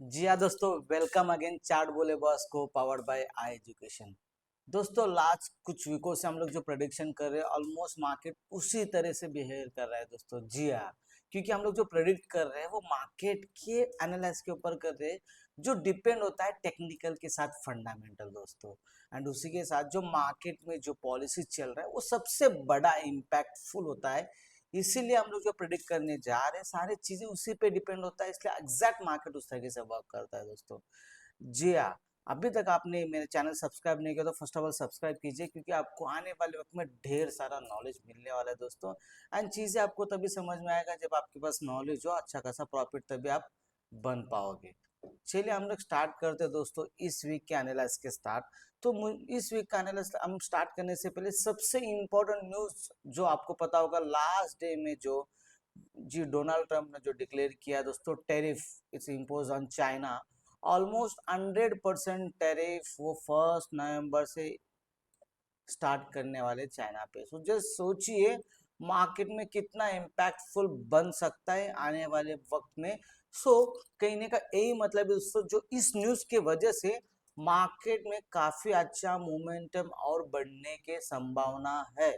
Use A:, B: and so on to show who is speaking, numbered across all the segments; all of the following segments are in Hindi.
A: जी हाँ दोस्तों, वेलकम अगेन चार्ट बोले बॉस को पावर्ड बाय आई एजुकेशन। दोस्तों लास्ट कुछ वीकों से हम लोग जो प्रेडिक्शन कर रहे हैं ऑलमोस्ट मार्केट उसी तरह से बिहेव कर रहा है दोस्तों। जी हाँ, क्योंकि हम लोग जो प्रेडिक्ट कर रहे हैं वो मार्केट के एनालिसिस के ऊपर कर रहे हैं, जो डिपेंड होता है टेक्निकल के साथ फंडामेंटल दोस्तों। एंड उसी के साथ जो मार्केट में जो पॉलिसी चल रहा है वो सबसे बड़ा इम्पैक्टफुल होता है। इसीलिए हम लोग जो प्रिडिक्ट करने जा रहे हैं सारी चीजें उसी पे डिपेंड होता है, इसलिए एग्जैक्ट मार्केट उस तरीके से वर्क करता है दोस्तों। जी हाँ, अभी तक आपने मेरे चैनल सब्सक्राइब नहीं किया तो फर्स्ट ऑफ ऑल सब्सक्राइब कीजिए, क्योंकि आपको आने वाले वक्त में ढेर सारा नॉलेज मिलने वाला है दोस्तों। एंड चीजें आपको तभी समझ में आएगा जब आपके पास नॉलेज हो, अच्छा खासा प्रॉफिट तभी आप बन पाओगे। चलिए हम लोग स्टार्ट करते हैं दोस्तों इस वीक के एनालिसिस के स्टार्ट। तो इस वीक का एनालिसिस हम स्टार्ट करने से पहले सबसे इम्पोर्टेंट न्यूज जो आपको पता होगा, लास्ट डे में जो जी डोनाल्ड ट्रंप ने जो डिक्लेयर किया दोस्तों, tariff it's impose on China. Almost 100% tariff वो 1 नवंबर से स्टार्ट करने वाले चाइना पे। सो जस्ट सोचिए मार्केट में कितना इम्पैक्टफुल बन सकता है आने वाले वक्त में। सो कहने का यही मतलब है दोस्तों, जो इस न्यूज के वजह से मार्केट में काफी अच्छा मोमेंटम और बढ़ने के संभावना है।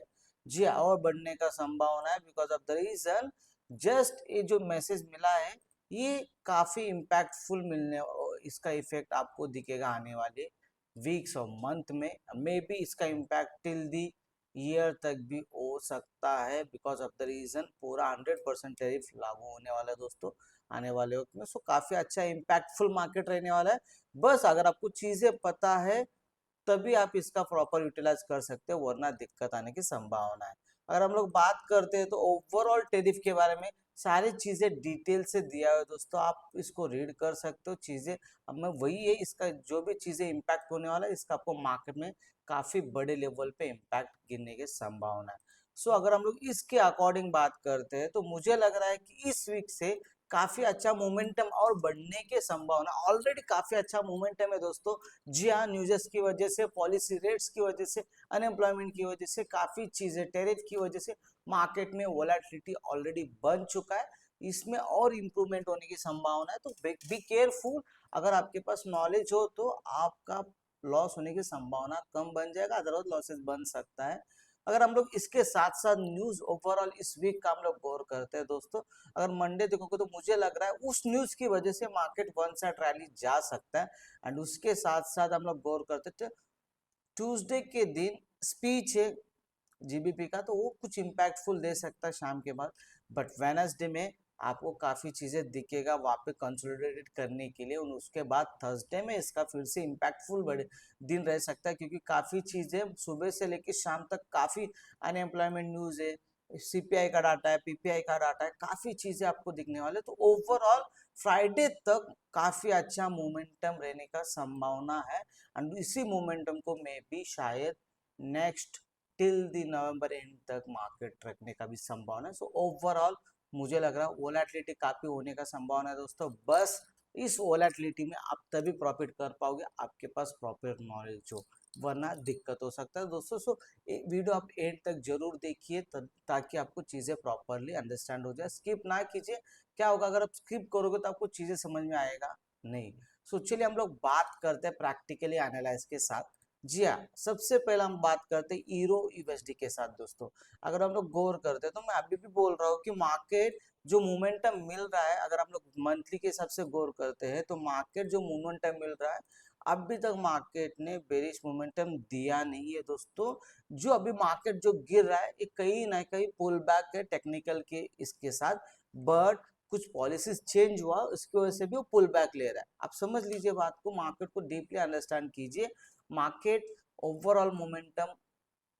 A: जी हाँ, और बढ़ने का संभावना है because of the reason just ये जो मैसेज मिला है ये काफी इम्पैक्टफुल मिलने, इसका इफेक्ट आपको दिखेगा आने वाले वीक्स और मंथ में। मे बी इसका इम्पैक्ट टिल दी ईयर तक भी हो सकता है बिकॉज ऑफ द रीजन पूरा 100% टैरिफ लागू होने वाला है दोस्तों आने वाले वक्त में। सो काफी अच्छा इम्पैक्टफुल मार्केट रहने वाला है। बस अगर आपको चीजें पता है तभी आप इसका प्रॉपर यूटिलाइज कर सकते हो, वरना दिक्कत आने की संभावना है। अगर हम लोग बात करते हैं तो ओवरऑल टेरिफ के बारे में सारी चीजें डिटेल से दिया हुआ है दोस्तों, आप इसको रीड कर सकते हो चीजें। अब मैं वही है, इसका जो भी चीजें इम्पैक्ट होने वाला है इसका आपको मार्केट में काफी बड़े लेवल पे इम्पैक्ट गिरने की संभावना है। सो अगर हम लोग इसके अकॉर्डिंग बात करते हैं तो मुझे लग रहा है कि इस वीक से काफी अच्छा मोमेंटम और बढ़ने की संभावना, ऑलरेडी काफी अच्छा मोमेंटम है दोस्तों। जी हाँ, न्यूज़ की वजह से, पॉलिसी रेट्स की वजह से, अनएम्प्लॉयमेंट की वजह से, काफी चीजें टैरिफ की वजह से मार्केट में वोलेटिलिटी ऑलरेडी बन चुका है। इसमें और इम्प्रूवमेंट होने की संभावना है, तो बी केयरफुल। अगर आपके पास नॉलेज हो तो आपका लॉस होने की संभावना कम बन जाएगा, अदरवाइज लॉसेस बन सकता है। अगर हम लोग इसके साथ साथ न्यूज ओवरऑल इस वीक का हम लोग गौर करते हैं दोस्तों, अगर मंडे देखोगे तो मुझे लग रहा है उस न्यूज की वजह से मार्केट वन साइड रैली जा सकता है। एंड उसके साथ साथ हम लोग गौर करते थे ट्यूसडे के दिन स्पीच है जीबीपी का, तो वो कुछ इम्पैक्टफुल दे सकता है शाम के बाद। बट वेनसडे में आपको काफी चीजें दिखेगा वहां पे कंसोलिडेटेड करने के लिए, और उसके बाद थर्सडे में इसका फिर से इम्पैक्टफुल बड़े दिन रह सकता है, क्योंकि काफी चीजें सुबह से लेकर शाम तक काफी अनएम्प्लॉयमेंट न्यूज है, सीपीआई का डाटा है, पीपीआई का डाटा है, काफी चीजें आपको दिखने वाले। तो ओवरऑल फ्राइडे तक काफी अच्छा मोमेंटम रहने का संभावना है। एंड इसी मोमेंटम को मे बी शायद next till the November and तक मार्केट रखने का भी संभावना है। सो ओवरऑल मुझे लग रहा है वोलेटिलिटी काफी होने का संभावना है दोस्तों। बस इस वोलेटिलिटी में आप तभी प्रॉफिट कर पाओगे आपके पास प्रॉपर नॉलेज हो, वरना दिक्कत हो सकता है दोस्तों। सो वीडियो आप एंड तक जरूर देखिए ताकि आपको चीजें प्रॉपरली अंडरस्टैंड हो जाए, स्किप ना कीजिए। क्या होगा अगर आप स्किप करोगे तो आपको चीजें समझ में आएगा नहीं। सो चलिए हम लोग बात करते हैं प्रैक्टिकली एनालाइज के साथ। जी हाँ, सबसे पहले हम बात करते हैं ईरो यूएसडी के साथ दोस्तों। अगर हम लोग गौर करते हैं तो मैं अभी भी बोल रहा हूँ कि मार्केट जो मोमेंटम मिल रहा है, अगर हम लोग मंथली के हिसाब से गौर करते हैं तो मार्केट जो मोमेंटम मिल रहा है, अभी तक मार्केट ने बेरिश मोमेंटम दिया नहीं है दोस्तों। जो अभी मार्केट जो गिर रहा है ये कहीं ना कहीं पुल बैक है टेक्निकल के इसके साथ, बट कुछ पॉलिसीज चेंज हुआ उसकी वजह से भी वो पुल बैक ले रहा है। आप समझ लीजिए बात को, मार्केट को डीपली अंडरस्टैंड कीजिए। मार्केट ओवरऑल मोमेंटम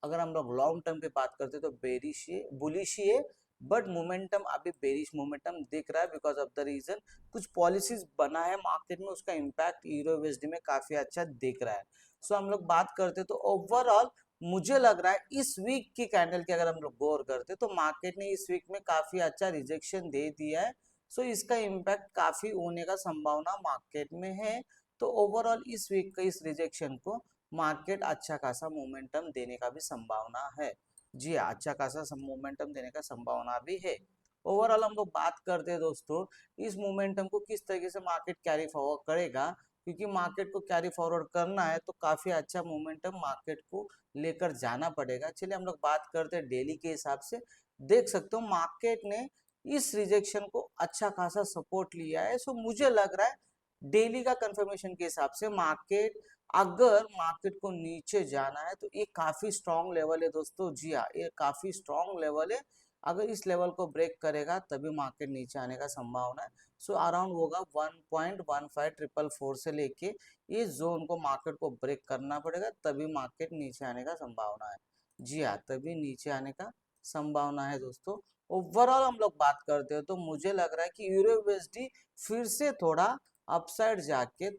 A: अगर हम लोग लॉन्ग टर्म पे बात करते हैं तो बेरिश ही बुलिश ही है, बट मोमेंटम अभी बेरिश मोमेंटम दिख रहा है बिकॉज ऑफ द रीजन कुछ पॉलिसीज बना है मार्केट में, उसका इम्पैक्ट यूरो यूएसडी में काफी अच्छा दिख रहा है। सो हम लोग बात करते हैं तो ओवरऑल मुझे लग रहा है इस वीक की कैंडल की अगर हम लोग गौर करते हैं तो मार्केट ने इस वीक में काफी अच्छा रिजेक्शन दे दिया है। सो इसका इम्पैक्ट काफी होने का संभावना मार्केट में है। तो ओवरऑल इस वीक का इस रिजेक्शन को मार्केट अच्छा खासा मोमेंटम देने का भी संभावना है। जी हाँ, अच्छा खासा मोमेंटम देने का संभावना भी है। ओवरऑल हम लोग बात करते हैं दोस्तों इस मोमेंटम को किस तरीके से मार्केट कैरी फॉरवर्ड करेगा, क्योंकि मार्केट को कैरी फॉरवर्ड करना है तो काफी अच्छा मोमेंटम मार्केट को लेकर जाना पड़ेगा। चलिए हम लोग बात करते हैं डेली के हिसाब से। देख सकते हो मार्केट ने इस रिजेक्शन को अच्छा खासा सपोर्ट लिया है। सो मुझे लग रहा है डेली का कंफर्मेशन के हिसाब से मार्केट, अगर मार्केट को नीचे जाना है तो ये काफी स्ट्रॉन्ग लेवल है दोस्तों। जी हाँ, ये काफी स्ट्रॉन्ग लेवल है। अगर इस लेवल को ब्रेक करेगा तभी मार्केट नीचे आने का संभावना है। सो अराउंड होगा 1.15444 से लेके इस जोन को मार्केट को ब्रेक करना पड़ेगा तभी मार्केट नीचे आने का संभावना है। जी हाँ, तभी नीचे आने का संभावना है दोस्तों। ओवरऑल हम लोग बात करते हैं तो मुझे लग रहा है कि यूरो यूएसडी फिर से थोड़ा अपसाइड जाके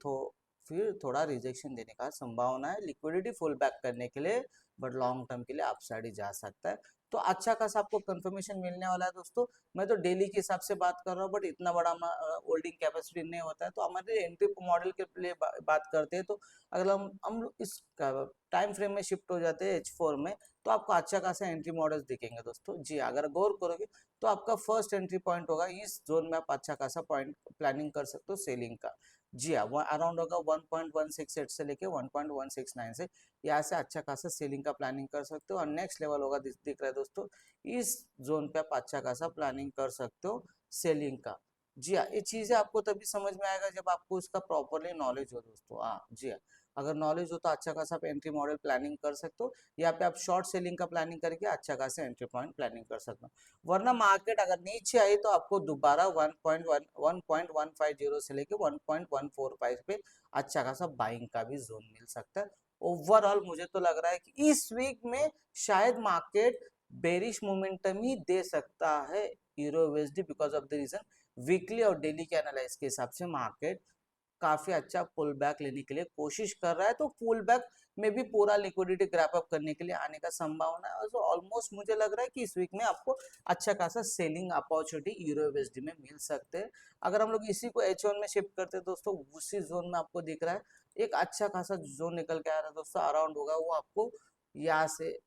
A: फिर थोड़ा रिजेक्शन देने का संभावना है लिक्विडिटी फुल बैक करने के लिए, बट लॉन्ग टर्म के लिए अपसाइड ही जा सकता है। तो अच्छा खासा आपको कंफर्मेशन मिलने वाला है दोस्तों। मैं तो डेली के हिसाब से बात कर रहा हूँ, बट इतना बड़ा होल्डिंग कैपेसिटी नहीं होता है। तो हमारे एंट्री मॉडल के लिए बात करते हैं तो अगर हम लोग इस टाइम फ्रेम में शिफ्ट हो जाते हैं H4 में, तो आपको अच्छा खासा एंट्री मॉडल्स दिखेंगे दोस्तों। जी अगर गौर करोगे तो आपका फर्स्ट एंट्री पॉइंट होगा इस जोन में, आप अच्छा खासा पॉइंट प्लानिंग कर सकते हो सेलिंग का। जी हाँ, अराउंड होगा 1.168 से लेके 1.169 से, यहाँ से अच्छा खासा सेलिंग का प्लानिंग कर सकते हो। और नेक्स्ट लेवल होगा दिख रहा है दोस्तों इस जोन पे, आप अच्छा खासा प्लानिंग कर सकते हो सेलिंग का। जी हाँ, ये चीजें आपको तभी समझ में आएगा जब आपको इसका प्रॉपरली नॉलेज हो दोस्तों। हाँ जी हाँ, अगर नॉलेज हो तो अच्छा खासा आप एंट्री मॉडल प्लानिंग कर सकते हो। यहाँ पे आप शॉर्ट सेलिंग का प्लानिंग करके अच्छा खासा एंट्री पॉइंट प्लानिंग कर सकते हो। वरना मार्केट अगर नीचे आई तो आपको दोबारा 1.150 से लेके 1.145 पे अच्छा खासा बाइंग का भी जोन मिल सकता है। ओवरऑल मुझे तो लग रहा है कि इस वीक में शायद मार्केट बेरिश मोमेंटम ही दे सकता है euro USD, because of the reason weekly और डेली के एनालाइज के हिसाब से मार्केट काफी अच्छा पुल बैक लेने के लिए कोशिश कर रहा है। तो पुल बैक में भी पूरा लिक्विडिटी ग्रैप अप करने के लिए आने का संभावना है। तो ऑलमोस्ट मुझे लग रहा है कि इस वीक में आपको अच्छा खासा सेलिंग अपॉर्चुनिटी यूरो यूएसडी में मिल सकते हैं। अगर हम लोग इसी को H1 में शिफ्ट करते हैं दोस्तों, उसी जोन में आपको दिख रहा है एक अच्छा खासा जोन निकल के आ रहा है दोस्तों। अराउंड होगा वो आपको यहाँ से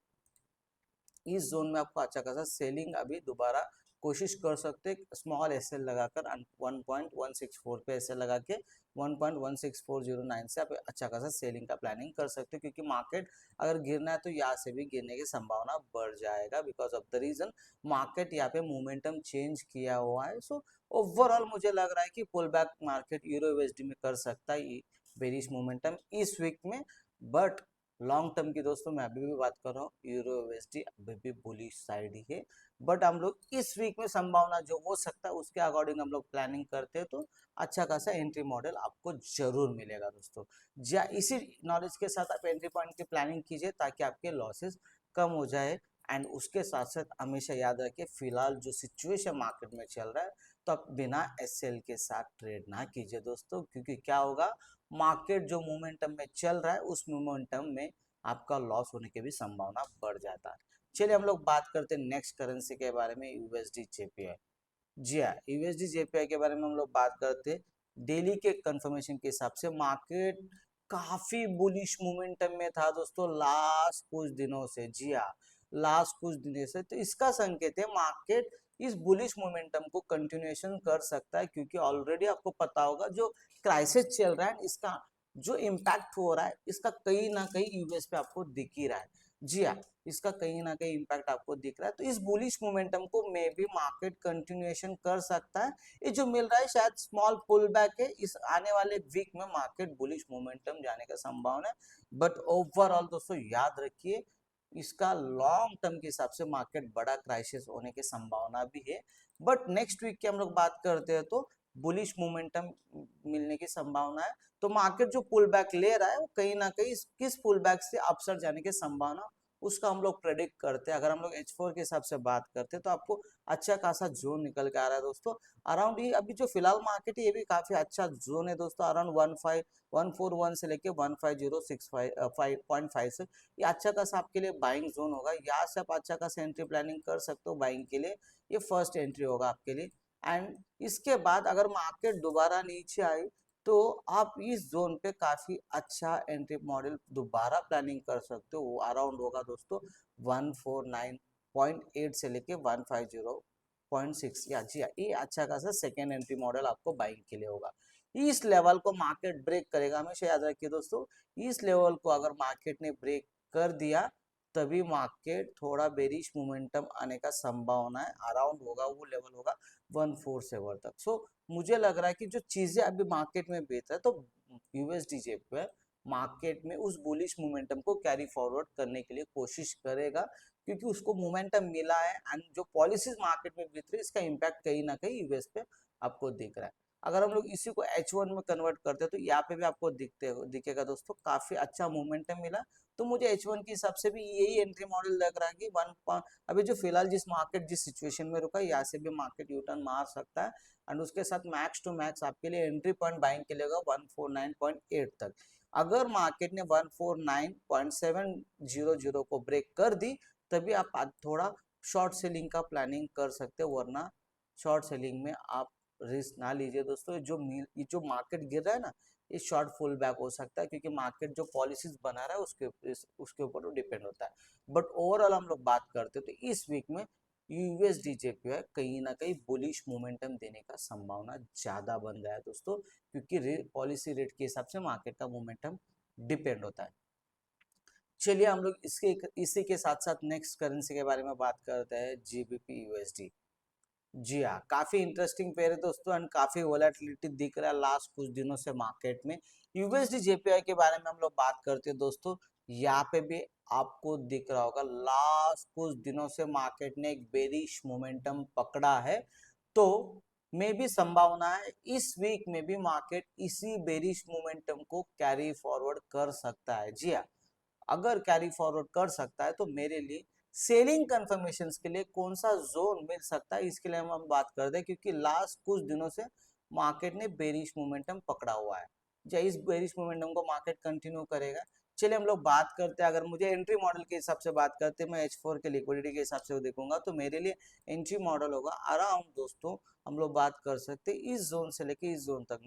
A: इस जोन में आपको अच्छा खासा सेलिंग अभी दोबारा कोशिश कर सकते हैं स्मॉल एसएल लगाकर 1.164 पे एसएल लगा के 1.16409 से आप अच्छा खासा सेलिंग का प्लानिंग कर सकते हो, क्योंकि मार्केट अगर गिरना है तो यहाँ से भी गिरने की संभावना बढ़ जाएगा because of the reason market यहाँ पे मोमेंटम चेंज किया हुआ है। सो ओवरऑल मुझे लग रहा है कि pull back market euro USD में कर सकता है बेरिश मोमेंटम इस वीक में। बट लॉन्ग टर्म की दोस्तों मैं अभी भी बात कर रहा हूँ यूरो यूएसडी अभी भी बुलिश साइड ही है। बट हम लोग इस वीक में संभावना जो हो सकता है उसके अकॉर्डिंग हम लोग प्लानिंग करते हैं तो अच्छा खासा एंट्री मॉडल आपको जरूर मिलेगा दोस्तों। इसी नॉलेज के साथ आप एंट्री पॉइंट की प्लानिंग कीजिए ताकि आपके लॉसेस कम हो जाए। एंड उसके साथ साथ हमेशा याद रखिए फिलहाल जो सिचुएशन मार्केट में चल रहा है तो आप बिना एसएल के साथ ट्रेड ना कीजिए दोस्तों, क्योंकि क्या होगा मार्केट जो मोमेंटम में चल रहा है उस मोमेंटम में आपका लॉस होने की भी संभावना बढ़ जाता है। चलिए हम लोग बात करते हैं नेक्स्ट करेंसी के बारे में, यूएसडी जेपीआई। जी हाँ, यूएसडी जेपीआई के बारे में हम लोग बात करते हैं डेली के कंफर्मेशन के हिसाब से मार्केट काफी बुलिश मोमेंटम में था दोस्तों लास्ट कुछ दिनों से। जी हाँ, लास्ट कुछ दिनों से, तो इसका संकेत है मार्केट इस बुलिश मोमेंटम को कंटिन्यूएशन कर सकता है, क्योंकि ऑलरेडी आपको पता होगा जो क्राइसिस चल रहा है इसका जो इम्पैक्ट हो रहा है इसका कहीं ना कहीं यूएस पे आपको दिख ही रहा है। जी हाँ, इसका कहीं ना कहीं इम्पैक्ट आपको दिख रहा है। तो इस बुलिश मोमेंटम को मे भी मार्केट कंटिन्यूएशन कर सकता है। ये जो मिल रहा है शायद स्मॉल पुल बैक है, इस आने वाले वीक में मार्केट बुलिश मोमेंटम जाने का संभावना है। बट ओवरऑल दोस्तों याद रखिए इसका लॉन्ग टर्म के हिसाब से मार्केट बड़ा क्राइसिस होने की संभावना भी है। बट नेक्स्ट वीक की हम लोग बात करते हैं तो बुलिश मोमेंटम मिलने की संभावना है। तो मार्केट जो पुल बैक ले रहा है वो कहीं ना कहीं किस पुल बैक से अपसाइड जाने की संभावना उसका हम लोग प्रेडिक्ट करते हैं। अगर हम लोग H4 के हिसाब से बात करते हैं तो आपको अच्छा खासा जोन निकल के आ रहा है दोस्तों। अराउंड ये अभी जो फिलहाल मार्केट है ये भी काफी अच्छा जोन है दोस्तों। अराउंड 14141 से लेके 15065.5 से ये अच्छा खासा आपके लिए बाइंग जोन होगा। यहाँ से आप अच्छा खासा एंट्री प्लानिंग कर सकते हो बाइंग के लिए, ये फर्स्ट एंट्री होगा आपके लिए। एंड इसके बाद अगर मार्केट दोबारा नीचे आई तो आप इस जोन पे काफी अच्छा एंट्री मॉडल दोबारा प्लानिंग कर सकते हो। वो अराउंड होगा दोस्तों 149.8 से लेके 150 0.6 या जी हाँ, ये अच्छा खासा सेकेंड एंट्री मॉडल आपको बाइंग के लिए होगा। इस लेवल को मार्केट ब्रेक करेगा, हमेशा याद रखिए दोस्तों, इस लेवल को अगर मार्केट ने ब्रेक कर दिया तभी मार्केट थोड़ा बेरिश मोमेंटम आने का संभावना है, अराउंड होगा वो लेवल होगा 147 तक। सो मुझे लग रहा है कि जो चीजें अभी मार्केट में बेहतर है, तो यूएसडीजे पे मार्केट में उस बुलिश मोमेंटम को कैरी फॉरवर्ड करने के लिए कोशिश करेगा, क्योंकि उसको मोमेंटम मिला है एंड जो पॉलिसीज मार्केट में बीत रही है इसका इम्पैक्ट कहीं ना कहीं यूएस पे आपको दिख रहा है। अगर हम लोग इसी को H1 में कन्वर्ट करते हैं तो यहाँ पे भी आपको दिखेगा दोस्तों, काफी अच्छा मोमेंटम मिला। तो मुझे H1 के हिसाब से भी यही एंट्री मॉडल लग रहा है कि अभी जो फिलहाल जिस मार्केट जिस सिचुएशन में रुका है, यहाँ से भी मार्केट यू टर्न मार सकता है एंड उसके साथ मैक्स टू मैक्स आपके लिए एंट्री पॉइंट बाइंग के लिए होगा 149.8 तक। अगर मार्केट ने 149.700 को ब्रेक कर दी तभी आप थोड़ा शॉर्ट सेलिंग का प्लानिंग कर सकते हो, वरना शॉर्ट सेलिंग में आप रिस्क ना लीजिए दोस्तों। ये जो मार्केट गिर रहा है ना, ये शॉर्ट फुल बैक हो सकता है, क्योंकि मार्केट जो पॉलिसीज बना रहा है उसके ऊपर डिपेंड होता है। बट ओवरऑल हम लोग बात करते हैं तो इस वीक में यूएसडीजेपीआई कहीं ना कहीं बुलिश मोमेंटम देने का संभावना ज्यादा बन गया है दोस्तों, क्योंकि पॉलिसी रेट के हिसाब से मार्केट का मोमेंटम डिपेंड होता है। चलिए हम लोग इसी के साथ साथ नेक्स्ट करेंसी के बारे में बात करते हैं, जीबीपी यूएसडी। जी हाँ, काफी इंटरेस्टिंग पेयर है दोस्तों एंड काफी वोलेटिलिटी दिख रहा है लास्ट कुछ दिनों से मार्केट में। यूएसडी जेपीआई के बारे में हम लोग बात करते हैं दोस्तों, यहाँ पे भी आपको दिख रहा होगा लास्ट कुछ दिनों से मार्केट ने एक बेरिश मोमेंटम पकड़ा है। तो मे भी संभावना है इस वीक में भी मार्केट इसी बेरिश मोमेंटम को कैरी फॉरवर्ड कर सकता है। जी हाँ, अगर कैरी फॉरवर्ड कर सकता है तो मेरे लिए सेलिंग कंफर्मेशन के लिए कौन सा जोन मिल सकता है इसके लिए हम बात कर दे, क्योंकि लास्ट कुछ दिनों से मार्केट ने बेरिश मोमेंटम पकड़ा हुआ है। या इस बेरिश मोमेंटम को मार्केट कंटिन्यू करेगा। चलिए हम लोग बात करते हैं, अगर मुझे एंट्री मॉडल के हिसाब से बात करते हैं, मैं H4 के लिक्विडिटी के हिसाब से देखूंगा तो मेरे लिए एंट्री मॉडल होगा अराउंड दोस्तों, हम लोग बात कर सकते हैं इस जोन से लेके इस जोन तक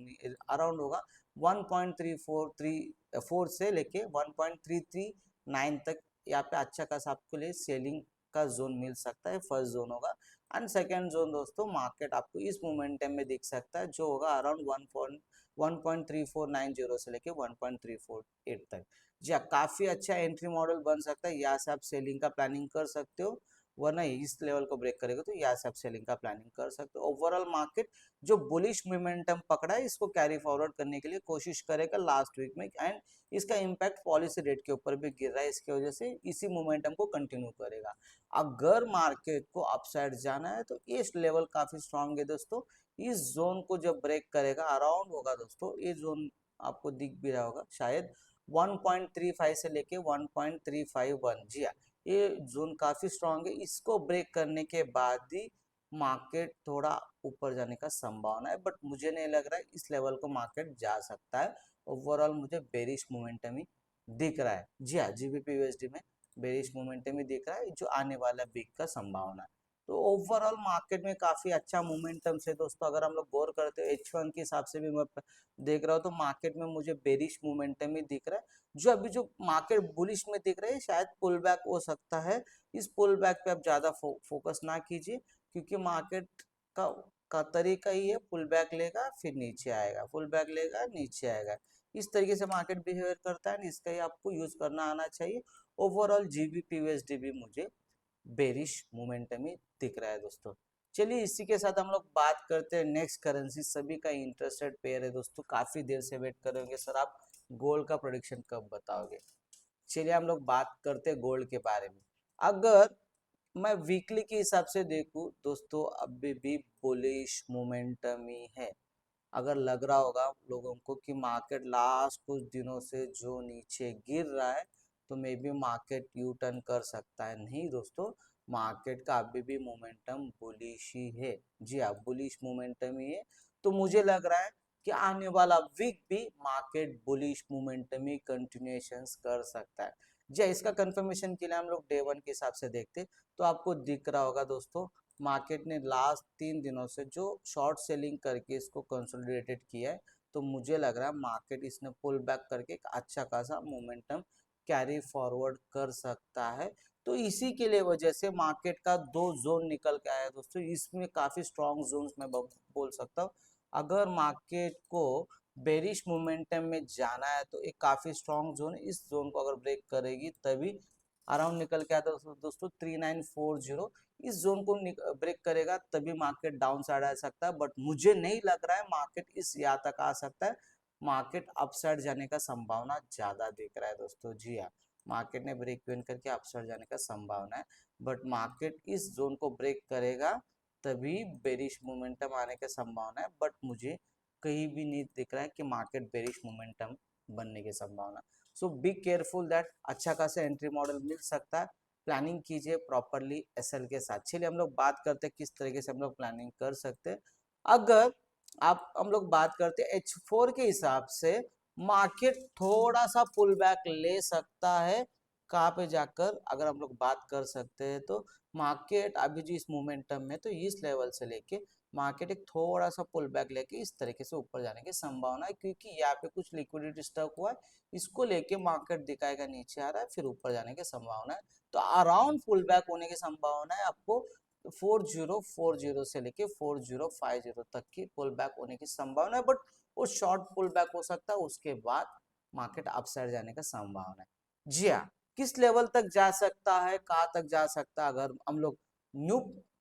A: अराउंड होगा 1.343 से लेके 1.339 तक। यहाँ पे अच्छा खासा आपके लिए सेलिंग का जोन मिल सकता है, फर्स्ट जोन होगा। एंड सेकेंड जोन दोस्तों मार्केट आपको इस मोमेंटम में दिख सकता है जो होगा अराउंड 1.3490 से लेके 1.348 तक। जी हाँ, काफी अच्छा एंट्री मॉडल बन सकता है, यहाँ से आप सेलिंग का प्लानिंग कर सकते हो, वरना इस लेवल को ब्रेक करेगा तो यहाँ से आप सेलिंग का प्लानिंग कर सकते हो। ओवरऑल मार्केट जो बुलिश मोमेंटम पकड़ा है इसको कैरी फॉरवर्ड करने के लिए कोशिश करेगा लास्ट वीक में, एंड इसका इम्पैक्ट पॉलिसी रेट के ऊपर भी गिर रहा है, इसकी वजह से इसी मोमेंटम को कंटिन्यू करेगा। अगर मार्केट को अपसाइड जाना है तो इस लेवल काफी स्ट्रांग है दोस्तों, इस जोन को जब ब्रेक करेगा अराउंड होगा दोस्तों, ये जोन आपको दिख भी रहा होगा शायद 1.35 से लेके 1.351। जी हाँ, ये जोन काफी स्ट्रांग है, इसको ब्रेक करने के बाद ही मार्केट थोड़ा ऊपर जाने का संभावना है, बट मुझे नहीं लग रहा है इस लेवल को मार्केट जा सकता है। ओवरऑल मुझे बेरिश मोमेंटम ही दिख रहा है। जी हाँ, जीबीपी यूएसडी में बेरिश मोमेंटम ही दिख रहा है जो आने वाला वीक का संभावना है। तो ओवरऑल मार्केट में काफी अच्छा मोमेंटम से दोस्तों, अगर हम लोग गौर करते हैं H1 के हिसाब से भी मैं देख रहा हूँ तो मार्केट में मुझे बेरिश मोमेंटम ही दिख रहा है। जो अभी जो मार्केट बुलिश में दिख रहा है शायद पुल बैक हो सकता है, इस पुल बैक पे आप ज्यादा फोकस ना कीजिए, क्योंकि मार्केट का तरीका ही है पुल बैक लेगा फिर नीचे आएगा, पुल बैक लेगा नीचे आएगा, इस तरीके से मार्केट बिहेवियर करता है, इसका ही आपको यूज करना आना चाहिए। ओवरऑल जीबीपी यूएसडी भी मुझे बेरिश मोमेंटम ही दिख रहा है दोस्तों। चलिए इसी के साथ हम लोग बात करते हैं नेक्स्ट करेंसी, सभी का इंटरेस्टेड पेयर है दोस्तों, काफी देर से वेट कर रहे होंगे सर आप गोल्ड का प्रोडिक्शन कब बताओगे। चलिए हम लोग बात करते हैं गोल्ड के बारे में। अगर मैं वीकली के हिसाब से देखूं दोस्तों, अभी भी बुलिश मोमेंटम ही है। अगर लग रहा होगा लोगों को कि मार्केट लास्ट कुछ दिनों से जो नीचे गिर रहा है तो may be market U turn कर सकता है, नहीं दोस्तों, मार्केट का अभी भी मोमेंटम बुलिश ही है। जी हाँ, बुलिश मोमेंटम ही है। तो मुझे लग रहा है कि आने वाला वीक भी मार्केट बुलिश मोमेंटम ही कंटिन्यूएशन कर सकता है। जी हाँ, इसका कंफर्मेशन के लिए हम लोग डे वन के हिसाब से देखते तो आपको दिख रहा होगा दोस्तों, मार्केट ने लास्ट 3 दिनों से जो शॉर्ट सेलिंग करके इसको कंसोलिडेटेड किया है, तो मुझे लग रहा है मार्केट इसने पुल बैक करके एक अच्छा खासा मोमेंटम कैरी फॉरवर्ड कर सकता है। तो इसी के लिए वजह से मार्केट का दो जोन निकल के आया दोस्तों, इसमें काफी स्ट्रॉन्ग जोन्स मैं बोल सकता हूँ। अगर मार्केट को बेरिश मोमेंटम में जाना है तो एक काफी स्ट्रॉन्ग जोन है, इस जोन को अगर ब्रेक करेगी तभी अराउंड निकल के आता है दोस्तों 3940। इस जोन को ब्रेक करेगा तभी मार्केट डाउन साइड आ सकता है, बट मुझे नहीं लग रहा है मार्केट इस यहाँ तक आ सकता है। मार्केट अपसाइड जाने का संभावना ज्यादा दिख रहा है दोस्तों। जी हाँ, मार्केट ने ब्रेक इवन करके अपसाइड जाने का संभावना है, बट मार्केट इस जोन को ब्रेक करेगा तभी बेरिश मोमेंटम आने की संभावना है, बट मुझे कहीं भी नहीं दिख रहा है कि मार्केट बेरिश मोमेंटम बनने की संभावना। सो बी केयरफुल दैट अच्छा खासा एंट्री मॉडल मिल सकता है। प्लानिंग कीजिए प्रॉपरली एसएल के साथ। चलिए हम लोग बात करते हैं किस तरीके से हम लोग प्लानिंग कर सकते हैं। अगर आप हम लोग बात करते हैं H4 के हिसाब से मार्केट थोड़ा सा पुल बैक ले सकता है। कहाँ पे जाकर अगर हम लोग बात कर सकते हैं तो मार्केट अभी जो इस मोमेंटम में, तो इस लेवल से लेके मार्केट एक थोड़ा सा पुल बैक लेके इस तरीके से ऊपर जाने की संभावना है, क्योंकि यहाँ पे कुछ लिक्विडिटी स्टक हुआ है, इसको लेके मार्केट दिखाएगा नीचे आ रहा है, फिर ऊपर जाने की संभावना है। तो अराउंड पुल बैक होने की संभावना है आपको 4040 से लेके 4050 तक की पुल बैक होने की संभावना है, बट वो शॉर्ट पुल बैक हो सकता है, उसके बाद मार्केट अपसाइड जाने का संभावना है। जी हाँ, किस लेवल तक जा सकता है, कहाँ तक जा सकता है, अगर हम लोग न्यू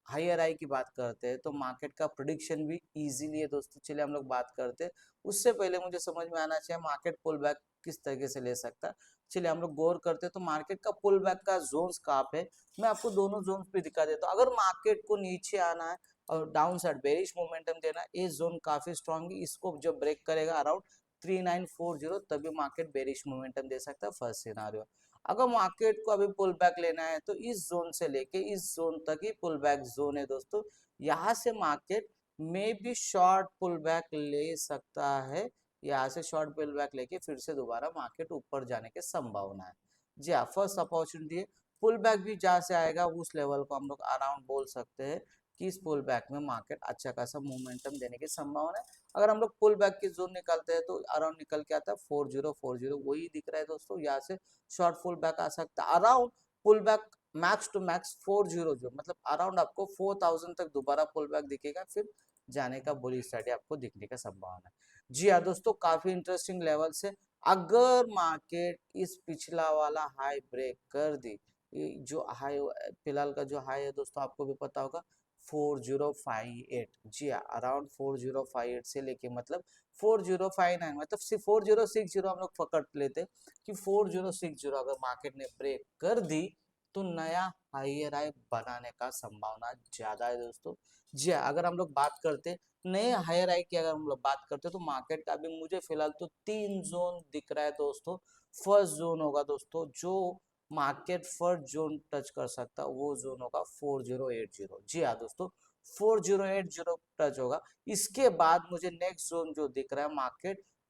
A: हायर आई की बात करते हैं तो मार्केट का प्रिडिक्शन भी इजीली है दोस्तों। चलिए हम लोग बात करते हैं, उससे पहले मुझे समझ में आना चाहिए मार्केट पुल बैक किस तरीके से ले सकता है। चलिए हम लोग गौर करते हैं तो मार्केट का पुल बैक का जोन्स कहाँ पे, मैं आपको दोनों जोन्स पे दिखा देता हूँ। अगर मार्केट को नीचे आना है और डाउन साइड बेरिश मोमेंटम देना है, ये जोन काफी स्ट्रॉन्ग है, इसको जब ब्रेक करेगा अराउंड 3940 तभी मार्केट बेरिश मोमेंटम दे सकता है, फर्स्ट सिनारियो। अगर मार्केट को अभी पुल बैक लेना है तो इस जोन से लेके इस जोन तक ही पुल बैक जोन है दोस्तों। यहाँ से मार्केट में भी शॉर्ट पुल बैक ले सकता है, यहाँ से शॉर्ट पुल बैक लेके फिर से दोबारा मार्केट ऊपर जाने की संभावना है। जी हाँ, फर्स्ट अपॉर्चुनिटी है। पुल बैक भी जहाँ से आएगा उस लेवल को हम लोग अराउंड बोल सकते हैं कि इस पुल बैक में मार्केट अच्छा खासा मोमेंटम देने की संभावना है। अगर हम लोग पुल बैक की जोन निकालते हैं तो अराउंड निकल के आता है 4040, वही दिख रहा है दोस्तों। यहाँ से शॉर्ट पुल बैक आ सकता है around pull back max to max 400, मतलब अराउंड आपको 4000 तक दोबारा पुल बैक दिखेगा, फिर जाने का बुलिश स्टडी आपको दिखने का संभावना है। जी हाँ दोस्तों, काफी इंटरेस्टिंग लेवल से अगर मार्केट इस पिछला वाला हाई ब्रेक कर दी, जो हाई फिलहाल का जो हाई है दोस्तों आपको भी पता होगा 4058। जी हाँ, अराउंड 4058 से लेके मतलब 4059, मतलब सिर्फ 4060 हम लोग पकड़ लेते कि 4060 अगर मार्केट ने ब्रेक कर दी तो नया हायर हाई बनाने का संभावना ज्यादा है दोस्तों। जी हाँ, अगर हम लोग बात करते नए हायर हाई की, अगर हम लोग बात करते तो मार्केट का अभी मुझे फिलहाल तो 3 जोन दिख रहा है दोस्तों। फर्स्ट जोन होगा दोस्तों जो मार्केट फर्स्ट जोन टच कर सकता है, वो जोन होगा 4080। जी हाँ दोस्तों, 4080 टच होगा। इसके बाद मुझे नेक्स्ट जोन जो दिख रहा है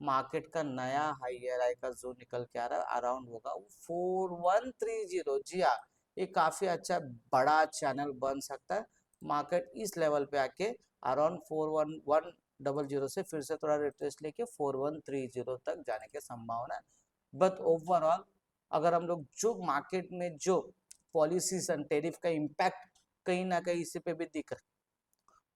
A: मार्केट का नया हायर हाई का जोन निकल के आ रहा है, अराउंड होगा 4130। जी हाँ, ये काफी अच्छा बड़ा चैनल बन सकता है। मार्केट इस लेवल पे आके अराउंड 41100 से फिर से थोड़ा रिट्रेस लेके 4130 तक जाने की संभावना है। बट ओवरऑल अगर हम लोग जो मार्केट में जो पॉलिसीज एंड टेरिफ का इम्पैक्ट कहीं ना कहीं इसी पे भी दिख रहा है,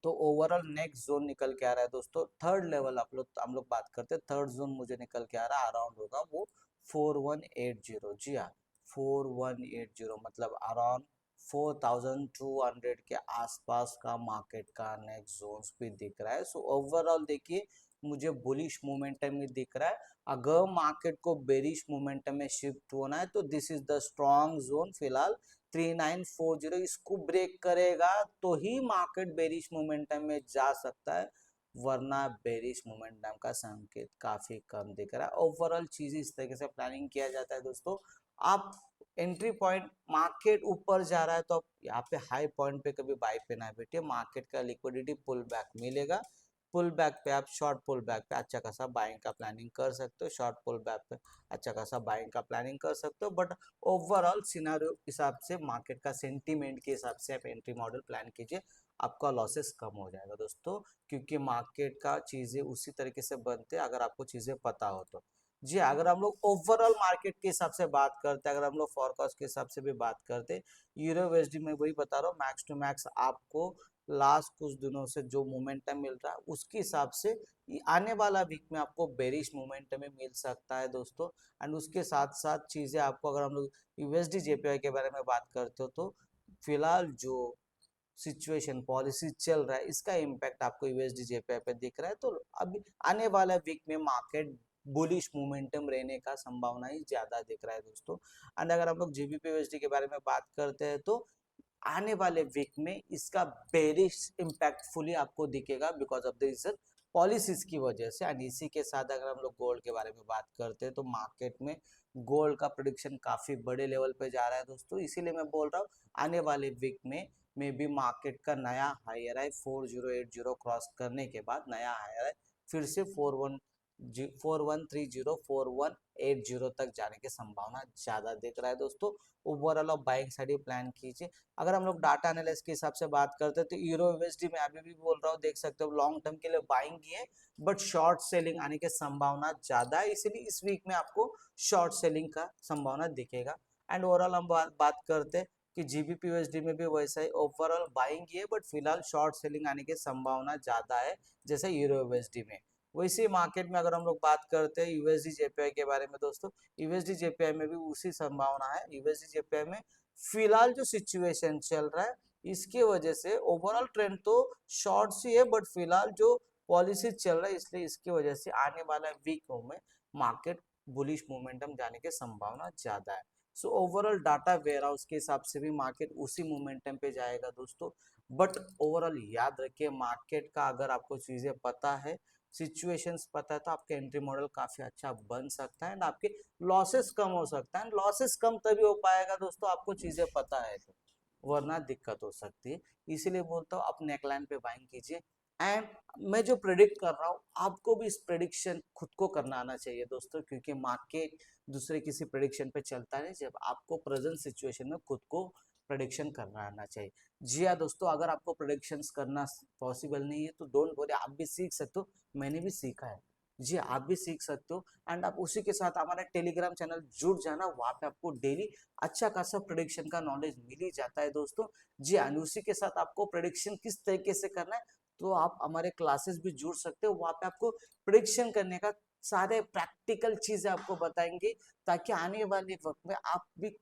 A: तो ओवरऑल नेक्स्ट जोन निकल के आ रहा है दोस्तों। थर्ड लेवल आप लोग हम लोग बात करते हैं, थर्ड जोन मुझे निकल के आ रहा है अराउंड होगा वो 4180। जी हाँ, 4180 मतलब अराउंड 4200 के आसपास का मार्केट का नेक्स्ट जोन भी दिख रहा है। सो ओवरऑल देखिए मुझे बुलिश मोमेंटम में दिख रहा है। अगर मार्केट को बेरिश मोमेंटम में शिफ्ट होना है तो this is the strong zone फिलहाल 3940, इसको ब्रेक करेगा तो ही मार्केट बेरिश मोमेंटम में जा सकता है, वरना बेरिश मोमेंटम का संकेत काफी कम दिख रहा है। ओवरऑल चीज इस तरीके से प्लानिंग किया जाता है दोस्तों। आप एंट्री पॉइंट मार्केट ऊपर जा रहा है तो आप यहाँ पे हाई पॉइंट पे कभी बाय पे ना बैठिए, मार्केट का लिक्विडिटी पुल बैक मिलेगा, पुल बैक पे आप शॉर्ट पुल बैक पे अच्छा खासा बाइंग का प्लानिंग कर सकते हो, शॉर्ट पुल बैक पे अच्छा खासा बाइंग का प्लानिंग कर सकते हो। बट ओवरऑल सिनारियो हिसाब से मार्केट का सेंटीमेंट के हिसाब से आप एंट्री मॉडल प्लान कीजिए, आपका लॉसेस कम हो जाएगा दोस्तों, क्योंकि मार्केट का चीजें उसी तरीके से बनते हैं अगर आपको चीजें पता हो तो। जी अगर हम लोग ओवरऑल मार्केट के हिसाब से बात करते हैं, अगर हम लोग फोरकास्ट के हिसाब से भी बात करते हैं, यूरो यूएसडी में वही बता रहा हूँ, मैक्स टू मैक्स आपको लास्ट कुछ दिनों से जो मोमेंटम मिल रहा है उसके हिसाब से आने वाला वीक में आपको बेरिश मोमेंटम में मिल सकता है दोस्तों। एंड उसके साथ साथ चीजें आपको, अगर हम लोग यूएसडी जेपीआई के बारे में बात करते हो तो फिलहाल जो सिचुएशन पॉलिसी चल रहा है इसका इम्पैक्ट आपको यूएसडी जेपीआई पे दिख रहा है। तो अभी आने वाला वीक में मार्केट बुलिश मोमेंटम रहने का संभावना ही ज्यादा दिख रहा है दोस्तों। एंड अगर हम लोग जीबीपी यूएसडी के बारे में बात करते हैं तो आने वाले वीक में इसका बेरिश इम्पैक्टफुली आपको दिखेगा because of the reason policies की वजह से। एंड इसी के साथ अगर हम लोग गोल्ड के बारे में बात करते हैं तो मार्केट में गोल्ड का प्रोडिक्शन काफी बड़े लेवल पे जा रहा है दोस्तों, इसीलिए मैं बोल रहा हूँ आने वाले वीक में भी मार्केट का नया हायर है 4080 क्रॉस करने के बाद नया हायर है फिर से 4130 4180 तक जाने की संभावना ज्यादा दिख रहा है दोस्तों। Overall of buying side plan कीजिए। अगर हम लोग डाटा एनालिसिस के हिसाब से बात करते हैं तो यूरो यूएसडी में अभी भी बोल रहा हूँ, देख सकते हो लॉन्ग टर्म के लिए बाइंग की है बट शॉर्ट सेलिंग आने की संभावना ज्यादा है, इसीलिए इस वीक में आपको शॉर्ट सेलिंग का संभावना दिखेगा। एंड ओवरऑल हम बात करते हैं कि जीबीपी यूएसडी में भी वैसा ही ओवरऑल बाइंग की है बट फिलहाल शॉर्ट सेलिंग आने की संभावना ज्यादा है जैसे यूरो यूएसडी में। वैसे मार्केट में अगर हम लोग बात करते हैं यूएसडी जेपीआई के बारे में दोस्तों, यूएसडी जेपीआई में भी उसी संभावना है। यूएसडी जेपीआई में फिलहाल जो सिचुएशन चल रहा है इसकी वजह से ओवरऑल ट्रेंड तो शॉर्ट सी है बट फिलहाल जो पॉलिसी चल रहा है इसलिए इसकी वजह से आने वाला वीकों में मार्केट बुलिश मोमेंटम जाने की संभावना ज्यादा है। So overall data warehouse के हिसाब से भी मार्केट उसी मोमेंटम पे जाएगा दोस्तों। बट ओवरऑल याद रखिए मार्केट का अगर आपको चीजें पता है, सिचुएशंस पता है तो आपके एंट्री मॉडल काफी अच्छा बन सकता है एंड आपके लॉसेस कम हो सकता है। लॉसेस कम तभी हो पाएगा दोस्तों आपको चीजें पता है तो, वरना दिक्कत हो सकती है। इसीलिए बोलता हूँ आप नेकलाइन पे बाइंग कीजिए। एंड मैं जो प्रेडिक्ट कर रहा हूँ आपको भी इस प्रेडिक्शन खुद को करना आना चाहिए दोस्तों, क्योंकि मार्केट दूसरे किसी प्रेडिक्शन पे चलता है जब आपको प्रेजेंट सिचुएशन में खुद को प्रेडिक्शन करना आना चाहिए। जी हाँ दोस्तों, अगर आपको प्रेडिक्शंस करना पॉसिबल नहीं है तो डोंट वरी, आप भी सीख सकते हो, मैंने भी सीखा है। जी आप भी सीख सकते हो। एंड आप उसी के साथ हमारे टेलीग्राम चैनल जुड़ जाना, वहाँ पे आपको डेली अच्छा खासा प्रेडिक्शन का नॉलेज मिल ही जाता है दोस्तों। जी हाँ, उसी के साथ आपको प्रेडिक्शन किस तरीके से करना है तो आप हमारे क्लासेस भी जुड़ सकते हो, वहाँ पे आपको प्रेडिक्शन करने का सारे प्रैक्टिकल चीजें आपको बताएंगे ताकि आने वाले वक्त में आप भी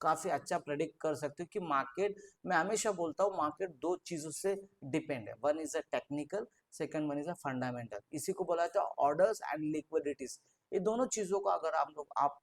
A: काफी अच्छा प्रेडिक्ट कर सकते हो। कि मार्केट, मैं हमेशा बोलता हूँ मार्केट दो चीजों से डिपेंड है, one is a technical, second one is a fundamental. इसी को बोला जाता है ऑर्डर्स एंड लिक्विडिटीज। ये दोनों चीजों को अगर आप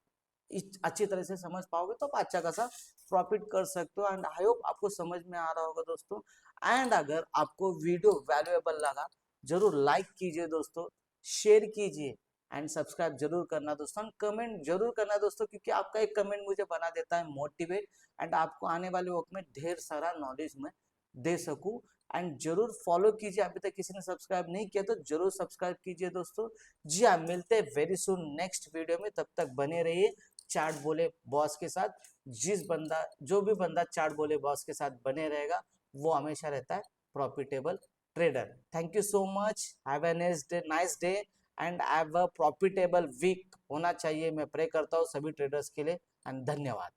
A: अच्छी तरह से समझ पाओगे तो आप अच्छा खासा प्रॉफिट कर सकते हो। एंड आई होप आपको समझ में आ रहा होगा दोस्तों। एंड अगर आपको वीडियो वैल्यूएबल लगा जरूर लाइक कीजिए दोस्तों, शेयर कीजिए एंड सब्सक्राइब जरूर करना दोस्तों, कमेंट जरूर करना दोस्तों, क्योंकि आपका एक कमेंट मुझे बना देता है मोटिवेट एंड आपको आने वाले वक्त में ढेर सारा नॉलेज मैं दे सकूं। एंड जरूर फॉलो कीजिए, अभी तक किसी ने सब्सक्राइब नहीं किया तो जरूर सब्सक्राइब कीजिए दोस्तों। जी हाँ, मिलते हैं वेरी सुन नेक्स्ट वीडियो में, तब तक बने रहिए चार्ट बोले बॉस के साथ। जो भी बंदा चार्ट बोले बॉस के साथ बने रहेगा वो हमेशा रहता है profitable trader. Thank you so much, have a nice day and have a profitable week होना चाहिए, मैं प्रे करता हूँ सभी ट्रेडर्स के लिए। एंड धन्यवाद।